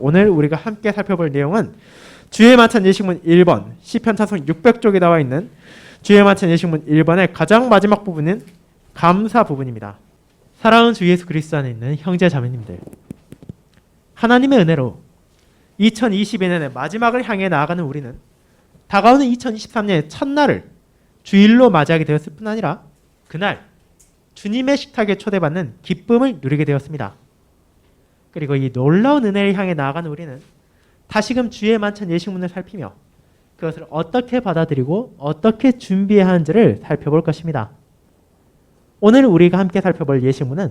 오늘 우리가 함께 살펴볼 내용은 주의 만찬 예식문 1번 시편 찬송 600쪽에 나와 있는 주의 만찬 예식문 1번의 가장 마지막 부분인 감사 부분입니다. 사랑하는 주 예수 그리스도 안에 있는 형제 자매님들, 하나님의 은혜로 2022년의 마지막을 향해 나아가는 우리는 다가오는 2023년의 첫날을 주일로 맞이하게 되었을 뿐 아니라 그날 주님의 식탁에 초대받는 기쁨을 누리게 되었습니다. 그리고 이 놀라운 은혜를 향해 나아가는 우리는 다시금 주의 만찬 예식문을 살피며 그것을 어떻게 받아들이고 어떻게 준비해야 하는지를 살펴볼 것입니다. 오늘 우리가 함께 살펴볼 예식문은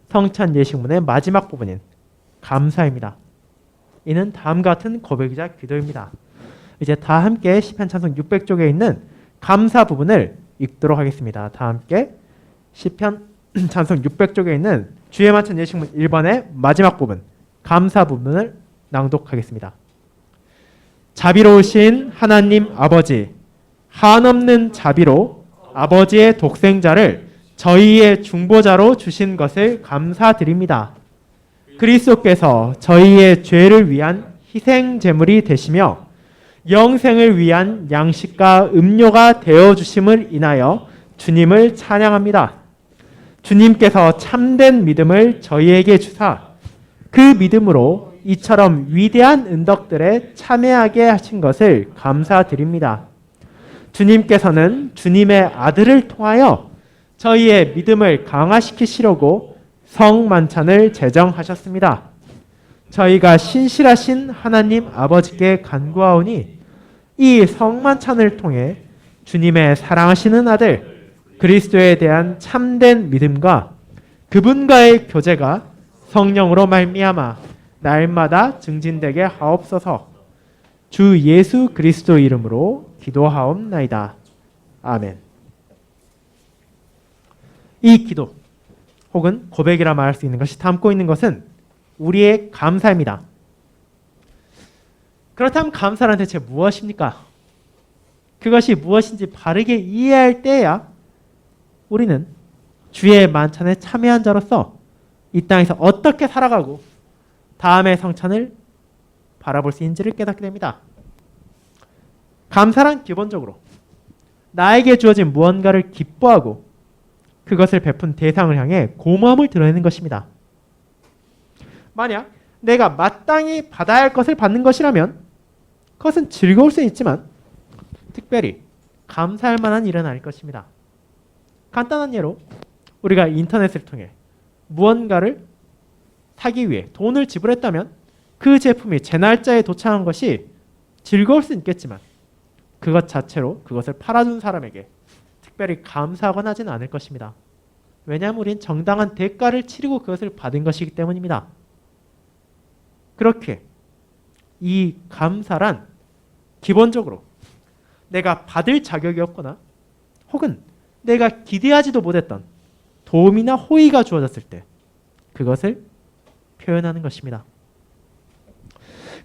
성찬 예식문의 마지막 부분인 감사입니다. 이는 다음과 같은 고백이자 기도입니다. 이제 다 함께 시편 찬송 600쪽에 있는 감사 부분을 읽도록 하겠습니다. 다 함께 시편 찬송 600쪽에 있는 주의 만찬 예식문 1번의 마지막 부분 감사 부분을 낭독하겠습니다. 자비로우신 하나님 아버지, 한없는 자비로 아버지의 독생자를 저희의 중보자로 주신 것을 감사드립니다. 그리스도께서 저희의 죄를 위한 희생 제물이 되시며 영생을 위한 양식과 음료가 되어주심을 인하여 주님을 찬양합니다. 주님께서 참된 믿음을 저희에게 주사 그 믿음으로 이처럼 위대한 은덕들에 참여하게 하신 것을 감사드립니다. 주님께서는 주님의 아들을 통하여 저희의 믿음을 강화시키시려고 성만찬을 제정하셨습니다. 저희가 신실하신 하나님 아버지께 간구하오니 이 성만찬을 통해 주님의 사랑하시는 아들 그리스도에 대한 참된 믿음과 그분과의 교제가 성령으로 말미암아 날마다 증진되게 하옵소서. 주 예수 그리스도 이름으로 기도하옵나이다. 아멘. 이 기도 혹은 고백이라 말할 수 있는 것이 담고 있는 것은 우리의 감사입니다. 그렇다면 감사란 대체 무엇입니까? 그것이 무엇인지 바르게 이해할 때야 우리는 주의 만찬에 참여한 자로서 이 땅에서 어떻게 살아가고 다음의 성찬을 바라볼 수 있는지를 깨닫게 됩니다. 감사란 기본적으로 나에게 주어진 무언가를 기뻐하고 그것을 베푼 대상을 향해 고마움을 드러내는 것입니다. 만약 내가 마땅히 받아야 할 것을 받는 것이라면 그것은 즐거울 수 있지만 특별히 감사할 만한 일은 아닐 것입니다. 간단한 예로 우리가 인터넷을 통해 무언가를 사기 위해 돈을 지불했다면 그 제품이 제 날짜에 도착한 것이 즐거울 수 있겠지만 그것 자체로 그것을 팔아준 사람에게 특별히 감사하거나 하지는 않을 것입니다. 왜냐하면 우린 정당한 대가를 치르고 그것을 받은 것이기 때문입니다. 그렇게 이 감사란 기본적으로 내가 받을 자격이 없거나 혹은 내가 기대하지도 못했던 도움이나 호의가 주어졌을 때 그것을 표현하는 것입니다.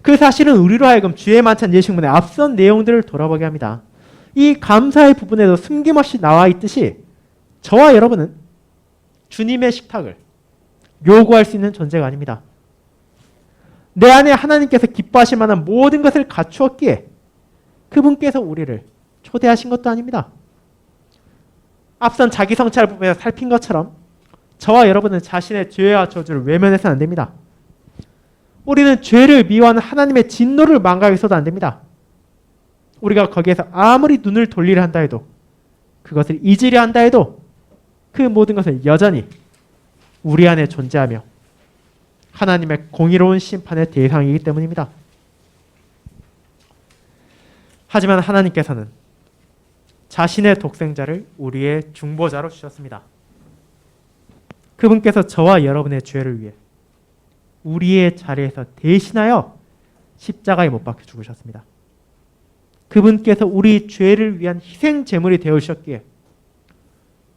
그 사실은 우리로 하여금 주의 만찬 예식문의 앞선 내용들을 돌아보게 합니다. 이 감사의 부분에도 숨김없이 나와 있듯이 저와 여러분은 주님의 식탁을 요구할 수 있는 존재가 아닙니다. 내 안에 하나님께서 기뻐하실 만한 모든 것을 갖추었기에 그분께서 우리를 초대하신 것도 아닙니다. 앞선 자기 성찰 부분에서 살핀 것처럼 저와 여러분은 자신의 죄와 저주를 외면해서는 안 됩니다. 우리는 죄를 미워하는 하나님의 진노를 망각해서도 안 됩니다. 우리가 거기에서 아무리 눈을 돌리려 한다 해도 그것을 잊으려 한다 해도 그 모든 것은 여전히 우리 안에 존재하며 하나님의 공의로운 심판의 대상이기 때문입니다. 하지만 하나님께서는 자신의 독생자를 우리의 중보자로 주셨습니다. 그분께서 저와 여러분의 죄를 위해 우리의 자리에서 대신하여 십자가에 못 박혀 죽으셨습니다. 그분께서 우리 죄를 위한 희생 제물이 되어 주셨기에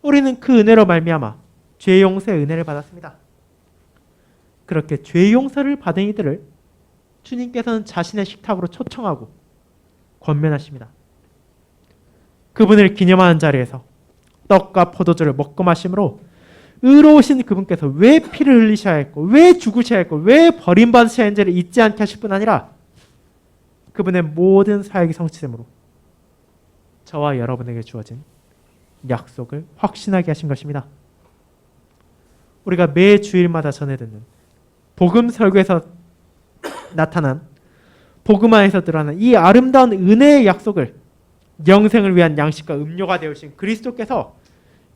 우리는 그 은혜로 말미암아 죄 용서의 은혜를 받았습니다. 그렇게 죄 용서를 받은 이들을 주님께서는 자신의 식탁으로 초청하고 권면하십니다. 그분을 기념하는 자리에서 떡과 포도주를 먹고 마심으로 의로우신 그분께서 왜 피를 흘리셔야 했고 왜 죽으셔야 했고 왜 버림받으셔야 했는지를 잊지 않게 하실 뿐 아니라 그분의 모든 사역이 성취됨으로 저와 여러분에게 주어진 약속을 확신하게 하신 것입니다. 우리가 매 주일마다 전해 듣는 복음 설교에서 나타난 복음 안에서 드러나는 이 아름다운 은혜의 약속을 영생을 위한 양식과 음료가 되어주신 그리스도께서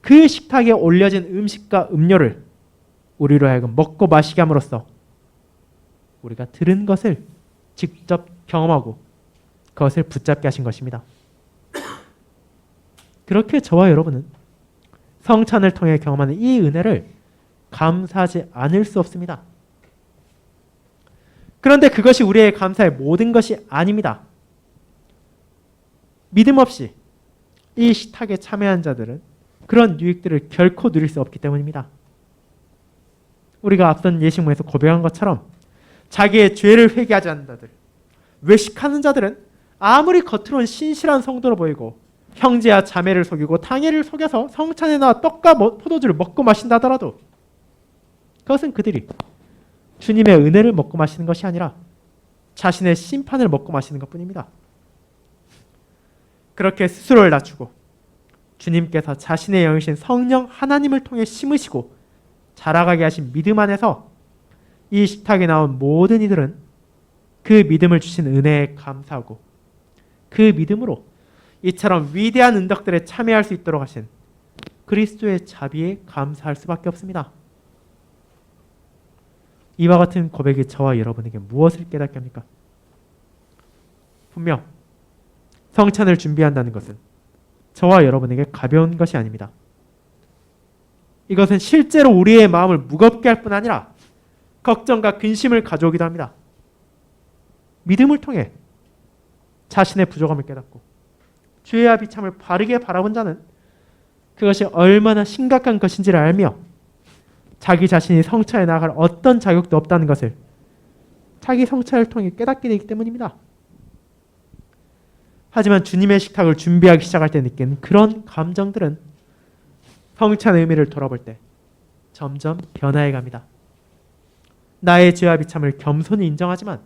그 식탁에 올려진 음식과 음료를 우리로 하여금 먹고 마시게 함으로써 우리가 들은 것을 직접 경험하고 그것을 붙잡게 하신 것입니다. 그렇게 저와 여러분은 성찬을 통해 경험하는 이 은혜를 감사하지 않을 수 없습니다. 그런데 그것이 우리의 감사의 모든 것이 아닙니다. 믿음 없이 이 식탁에 참여한 자들은 그런 유익들을 결코 누릴 수 없기 때문입니다. 우리가 앞선 예식문에서 고백한 것처럼 자기의 죄를 회개하지 않는 자들, 외식하는 자들은 아무리 겉으로는 신실한 성도로 보이고 형제와 자매를 속이고 당회를 속여서 성찬에 나와 떡과 포도주를 먹고 마신다 하더라도 그것은 그들이 주님의 은혜를 먹고 마시는 것이 아니라 자신의 심판을 먹고 마시는 것뿐입니다. 그렇게 스스로를 낮추고 주님께서 자신의 영이신 성령 하나님을 통해 심으시고 자라가게 하신 믿음 안에서 이 식탁에 나온 모든 이들은 그 믿음을 주신 은혜에 감사하고 그 믿음으로 이처럼 위대한 은덕들에 참여할 수 있도록 하신 그리스도의 자비에 감사할 수밖에 없습니다. 이와 같은 고백이 저와 여러분에게 무엇을 깨닫게 합니까? 분명 성찬을 준비한다는 것은 저와 여러분에게 가벼운 것이 아닙니다. 이것은 실제로 우리의 마음을 무겁게 할 뿐 아니라 걱정과 근심을 가져오기도 합니다. 믿음을 통해 자신의 부족함을 깨닫고 죄와 비참을 바르게 바라본 자는 그것이 얼마나 심각한 것인지를 알며 자기 자신이 성찬에 나아갈 어떤 자격도 없다는 것을 자기 성찬을 통해 깨닫게 되기 때문입니다. 하지만 주님의 식탁을 준비하기 시작할 때 느끼는 그런 감정들은 성찬의 의미를 돌아볼 때 점점 변화해 갑니다. 나의 죄와 비참을 겸손히 인정하지만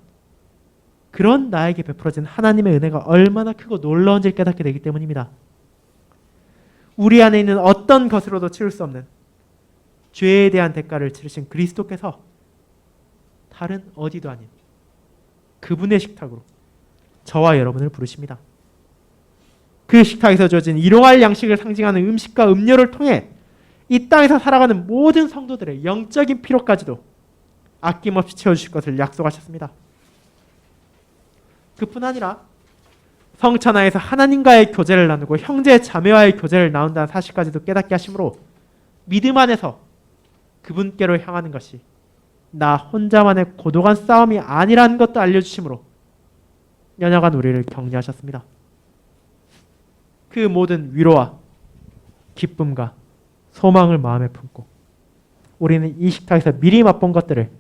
그런 나에게 베풀어진 하나님의 은혜가 얼마나 크고 놀라운지를 깨닫게 되기 때문입니다. 우리 안에 있는 어떤 것으로도 치울 수 없는 죄에 대한 대가를 치르신 그리스도께서 다른 어디도 아닌 그분의 식탁으로 저와 여러분을 부르십니다. 그 식탁에서 주어진 일용할 양식을 상징하는 음식과 음료를 통해 이 땅에서 살아가는 모든 성도들의 영적인 필요까지도 아낌없이 채워주실 것을 약속하셨습니다. 그뿐 아니라 성찬하에서 하나님과의 교제를 나누고 형제 자매와의 교제를 나눈다는 사실까지도 깨닫게 하심으로 믿음 안에서 그분께로 향하는 것이 나 혼자만의 고독한 싸움이 아니라는 것도 알려주심으로 연약한 우리를 격려하셨습니다. 그 모든 위로와 기쁨과 소망을 마음에 품고 우리는 이 식탁에서 미리 맛본 것들을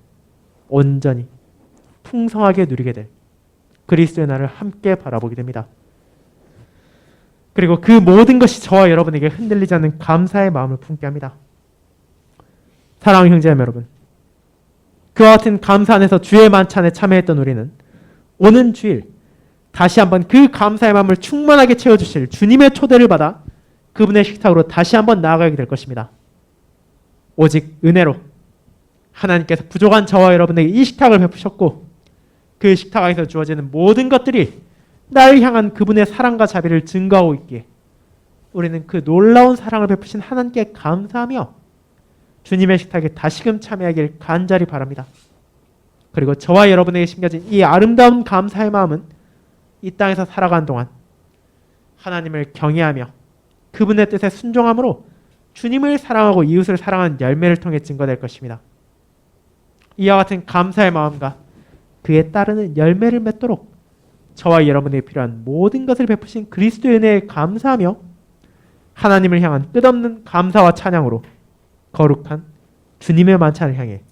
온전히 풍성하게 누리게 될 그리스도의 날을 함께 바라보게 됩니다. 그리고 그 모든 것이 저와 여러분에게 흔들리지 않는 감사의 마음을 품게 합니다. 사랑하는 형제자매 여러분, 그와 같은 감사 안에서 주의 만찬에 참여했던 우리는 오는 주일 다시 한번 그 감사의 마음을 충만하게 채워주실 주님의 초대를 받아 그분의 식탁으로 다시 한번 나아가게 될 것입니다. 오직 은혜로 하나님께서 부족한 저와 여러분에게 이 식탁을 베푸셨고 그 식탁 안에서 주어지는 모든 것들이 나를 향한 그분의 사랑과 자비를 증거하고 있기에 우리는 그 놀라운 사랑을 베푸신 하나님께 감사하며 주님의 식탁에 다시금 참여하길 간절히 바랍니다. 그리고 저와 여러분에게 심겨진 이 아름다운 감사의 마음은 이 땅에서 살아가는 동안 하나님을 경외하며 그분의 뜻에 순종함으로 주님을 사랑하고 이웃을 사랑하는 열매를 통해 증거될 것입니다. 이와 같은 감사의 마음과 그에 따르는 열매를 맺도록 저와 여러분에게 필요한 모든 것을 베푸신 그리스도의 은혜에 감사하며 하나님을 향한 끝없는 감사와 찬양으로 거룩한 주님의 만찬을 향해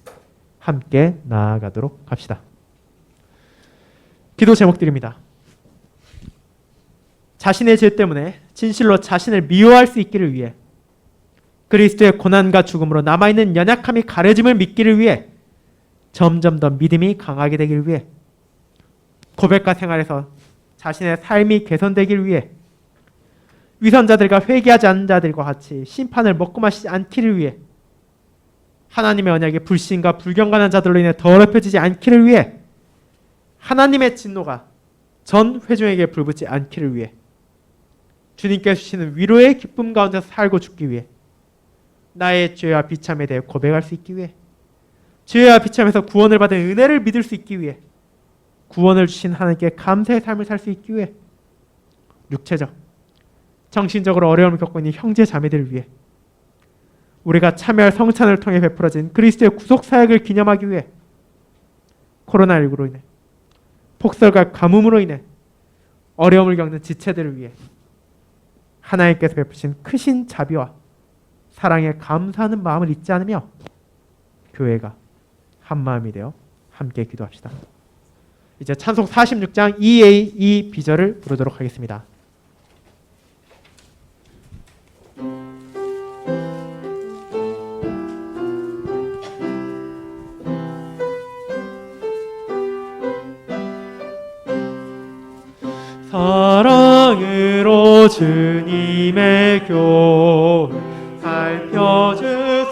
함께 나아가도록 합시다. 기도 제목드립니다. 자신의 죄 때문에 진실로 자신을 미워할 수 있기를 위해 그리스도의 고난과 죽음으로 남아있는 연약함이 가려짐을 믿기를 위해 점점 더 믿음이 강하게 되기를 위해 고백과 생활에서 자신의 삶이 개선되기를 위해 위선자들과 회개하지 않는 자들과 같이 심판을 먹고 마시지 않기를 위해 하나님의 언약에 불신과 불경건한 자들로 인해 더럽혀지지 않기를 위해 하나님의 진노가 전 회중에게 불붙지 않기를 위해 주님께서 주시는 위로의 기쁨 가운데서 살고 죽기 위해 나의 죄와 비참에 대해 고백할 수 있기 위해 죄와 비참에서 구원을 받은 은혜를 믿을 수 있기 위해 구원을 주신 하나님께 감사의 삶을 살 수 있기 위해 육체적, 정신적으로 어려움을 겪고 있는 형제 자매들을 위해 우리가 참여할 성찬을 통해 베풀어진 그리스도의 구속 사역을 기념하기 위해 코로나19로 인해 폭설과 가뭄으로 인해 어려움을 겪는 지체들을 위해 하나님께서 베푸신 크신 자비와 사랑에 감사하는 마음을 잊지 않으며 교회가 한 마음이 되어 함께 기도합시다. 이제 찬송 46장 2A 2B절을 부르도록 하겠습니다. 사랑으로 주님의 교회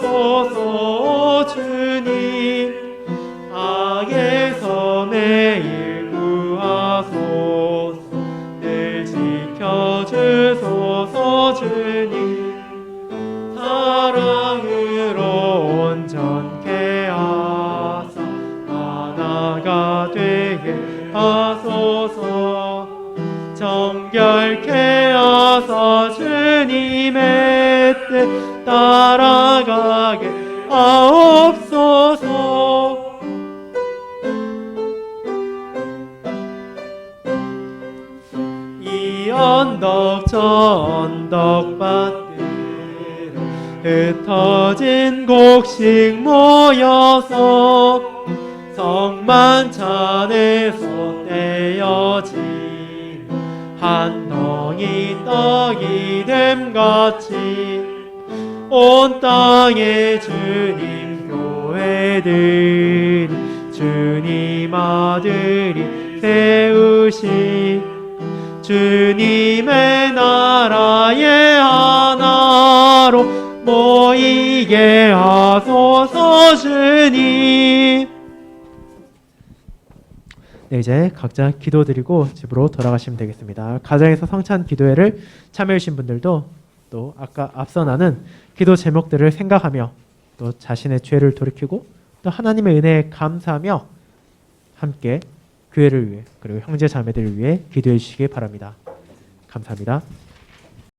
살펴주소서. 주님 악에서 매일 구하소서. 늘 지켜주소서. 주님 사랑으로 온전케 하사 하나가 되게 하소서. 정결케 하사 주님의 뜻 따라가게 하옵소서. 이 언덕 저 언덕 밭들 흩어진 곡식 모여서 성만찬에서 떼어진 한 덩이 떡이 됨같이 온 땅에 주님 교회들이 주님 아들이 세우신 주님의 나라의 하나로 모이게 하소서. 주님. 네, 이제 각자 기도드리고 집으로 돌아가시면 되겠습니다. 가정에서 성찬 기도회를 참여해 주신 분들도 또 아까 앞서 나눈 기도 제목들을 생각하며 또 자신의 죄를 돌이키고 또 하나님의 은혜에 감사하며 함께 교회를 위해 그리고 형제 자매들을 위해 기도해 주시기 바랍니다. 감사합니다.